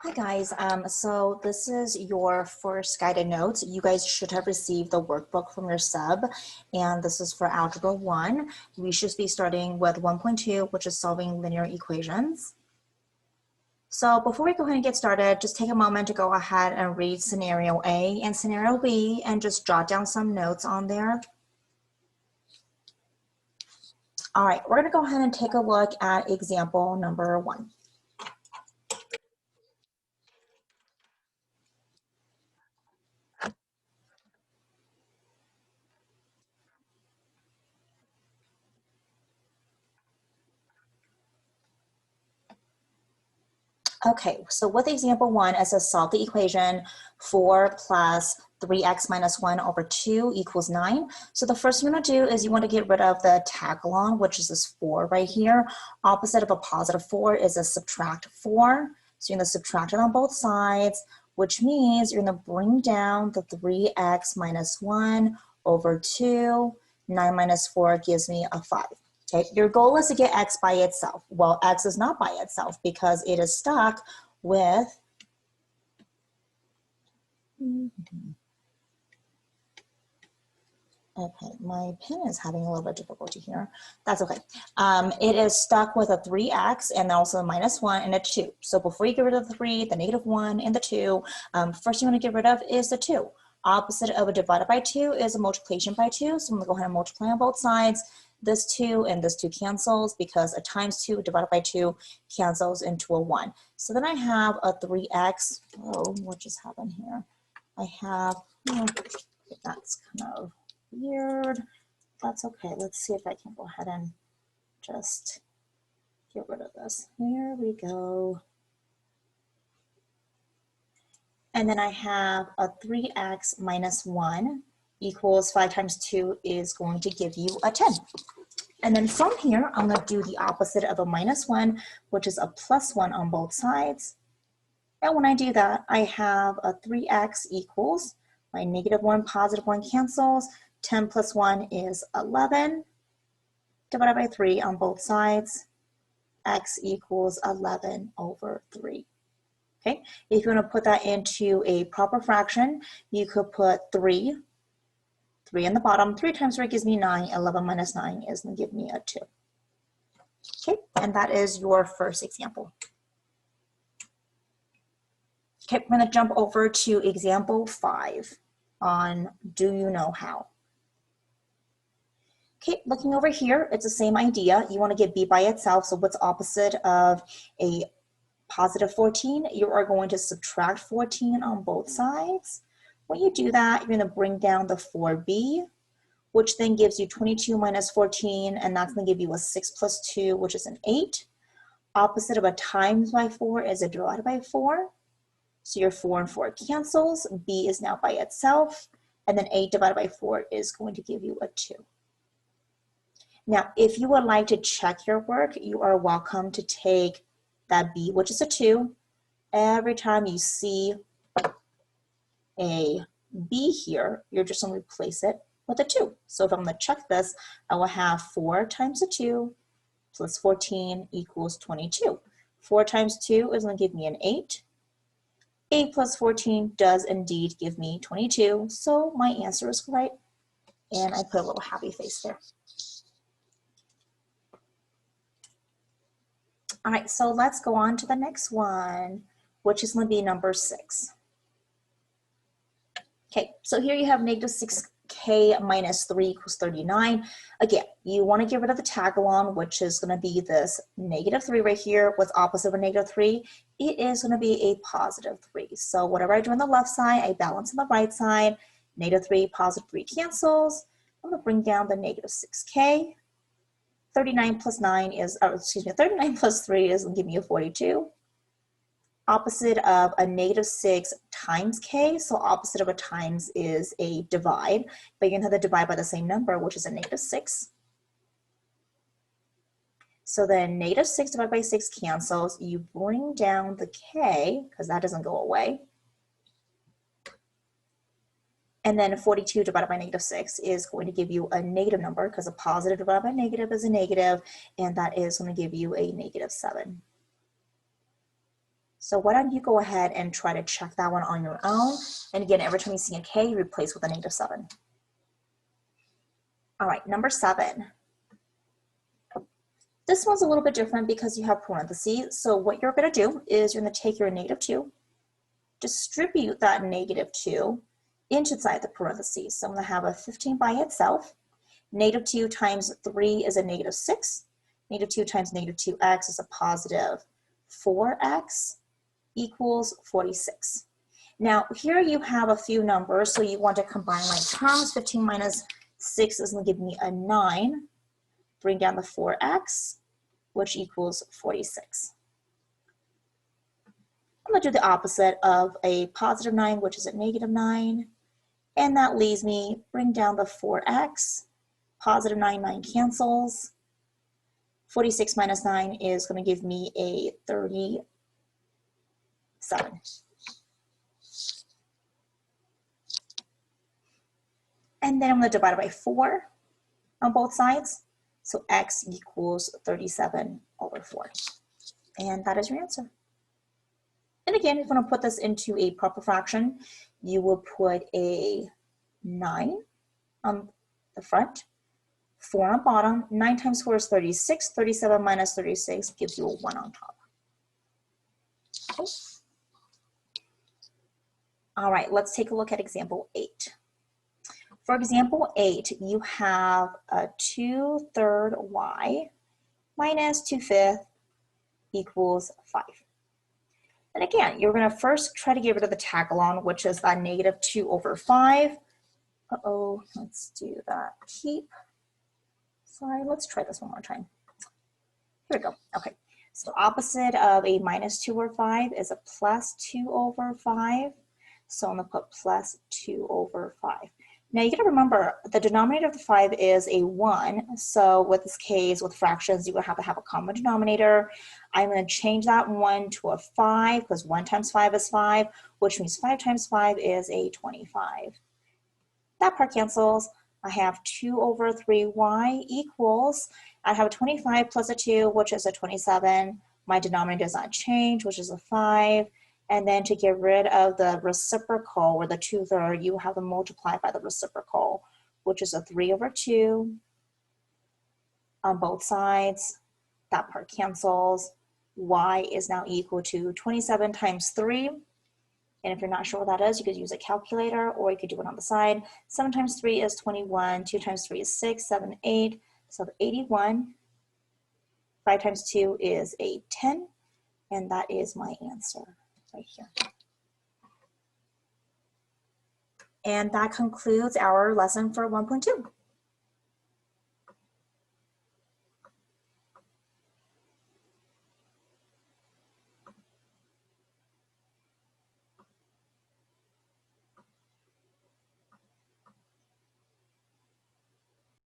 Hi guys, so this is your first guided notes. You guys should have received the workbook from your sub, and this is for Algebra 1. We should be starting with 1.2, which is solving linear equations. So before we go ahead and get started, just take a moment to go ahead and read scenario A and scenario B and just jot down some notes on there. All right, we're gonna go ahead and take a look at example number 1. Okay, so with example 1, it says solve the equation 4 plus 3x minus 1 over 2 equals 9. So the first thing you're going to do is you want to get rid of the tag along, which is this 4 right here. Opposite of a positive 4 is a subtract 4. So you're going to subtract it on both sides, which means you're going to bring down the 3x minus 1 over 2. 9 minus 4 gives me a 5. Okay, your goal is to get x by itself. Well, x is not by itself because it is stuck with okay, my pen is having a little bit of difficulty here. That's okay. It is stuck with a 3x and also a minus 1 and a 2. So before you get rid of the 3, the negative 1, and the 2, first you want to get rid of is the 2. Opposite of a divided by 2 is a multiplication by 2. So I'm going to go ahead and multiply on both sides. This 2 and this 2 cancels because a times 2 divided by 2 cancels into a 1. So then I have a 3x. Oh, what just happened here? I have, that's kind of weird. That's okay. Let's see if I can go ahead and just get rid of this. Here we go. And then I have a 3x minus 1 equals 5 times 2 is going to give you a 10. And then from here, I'm going to do the opposite of a minus 1, which is a plus 1 on both sides. And when I do that, I have a 3x equals, my negative 1, positive 1 cancels. 10 plus 1 is 11, divided by 3 on both sides. X equals 11 over 3. Okay, if you want to put that into a proper fraction, you could put 3 in the bottom. 3 times 3 gives me 9. 11 minus 9 is going to give me a 2. Okay, and that is your first example. Okay, we're going to jump over to example 5 on do you know how? Okay, looking over here, it's the same idea. You want to get b by itself, so what's opposite of a positive 14? You are going to subtract 14 on both sides. When you do that, you're going to bring down the 4b, which then gives you 22 minus 14, and that's going to give you a 6 plus 2, which is an 8. Opposite of a times by 4 is a divided by 4. So your 4 and 4 cancels. B is now by itself, and then 8 divided by 4 is going to give you a 2. Now, if you would like to check your work, you are welcome to take that b, which is a 2. Every time you see a b here, you're just going to replace it with a 2. So if I'm going to check this, I will have 4 times a 2 plus 14 equals 22. 4 times 2 is going to give me an 8. 8 plus 14 does indeed give me 22. So my answer is correct. And I put a little happy face there. All right, so let's go on to the next one, which is going to be number 6. Okay, so here you have negative 6k minus 3 equals 39. Again, you want to get rid of the tag along, which is going to be this negative 3 right here. What's opposite of a negative 3? It is going to be a positive 3. So whatever I do on the left side, I balance on the right side. Negative 3, positive 3 cancels. I'm going to bring down the negative 6k. 39 plus 9 is, 39 plus 3 is going to give me a 42. Opposite of a negative 6 times k, so opposite of a times is a divide, but you're going to have to divide by the same number, which is a negative 6. So then negative 6 divided by 6 cancels. You bring down the k, because that doesn't go away. And then 42 divided by negative 6 is going to give you a negative number, because a positive divided by negative is a negative, and that is going to give you a negative 7. So why don't you go ahead and try to check that one on your own. And again, every time you see a K, you replace with a -7. All right, number 7. This one's a little bit different because you have parentheses. So what you're going to do is you're going to take your -2, distribute that -2 inside the parentheses. So I'm going to have a 15 by itself. -2 times 3 is a -6. -2 times -2x is a positive 4x equals 46. Now here you have a few numbers, so you want to combine like terms. 15 minus 6 is going to give me a 9. Bring down the 4x, which equals 46. I'm going to do the opposite of a positive 9, which is a -9. And that leaves me, bring down the 4x, positive 9, 9 cancels. 46 minus 9 is going to give me a 37. And then I'm going to divide it by 4 on both sides. So x equals 37/4. And that is your answer. And again, if you want to put this into a proper fraction, you will put a 9 on the front, 4 on bottom. 9 times 4 is 36. 37 minus 36 gives you a 1 on top. Okay. All right, let's take a look at example 8. For example 8, you have a 2/3 y minus 2/5 equals 5. And again, you're going to first try to get rid of the tag-along, which is that -2/5. Uh-oh, let's do that. Keep. Sorry, let's try this one more time. Here we go. Okay, so opposite of a -2/5 is a +2/5. So I'm going to put +2/5. Now you got to remember the denominator of the 5 is a 1. So with this case, with fractions, you would have to have a common denominator. I'm going to change that 1 to a 5 because 1 times 5 is 5, which means 5 times 5 is a 25. That part cancels. I have 2/3y equals, I have a 25 plus a 2, which is a 27. My denominator does not change, which is a 5. And then to get rid of the reciprocal, or the 2/3, you have to multiply by the reciprocal, which is a 3/2 on both sides. That part cancels. Y is now equal to 27 times 3. And if you're not sure what that is, you could use a calculator, or you could do it on the side. 7 times 3 is 21. 2 times 3 is 6. 7, 8. So 81. 5 times 2 is a 10. And that is my answer right here. And that concludes our lesson for 1.2.